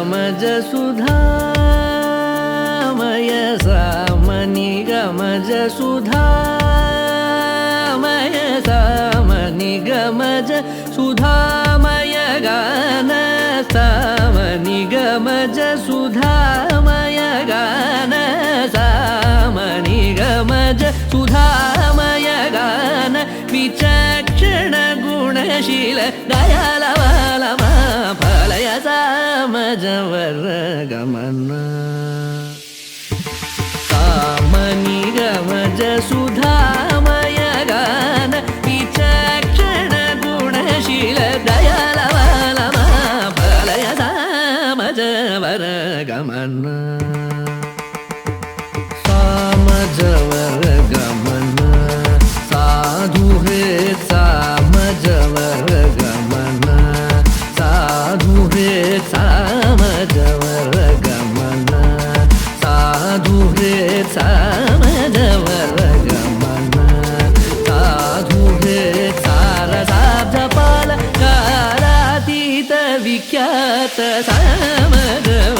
गमज सुधामय सामनि गमज सुधामय सामनि गमज सुधामय गान सामनि गमज सुधामय गान सामनि गमज सुधामय गान विचक्षण गुणशील दयालवालमा फलय सामजवर गमन सामनि गमज सुधामय गान विचक्षण गुणशील दयालवालमा फलय सामजवर गमन सामजवर गमन साधु हे सामजवर गमन साधु हे सामजवर गमन साधु हे सामजवर गमन साधु हे सारसाब्जपाल कालातीत विख्यात सामजवर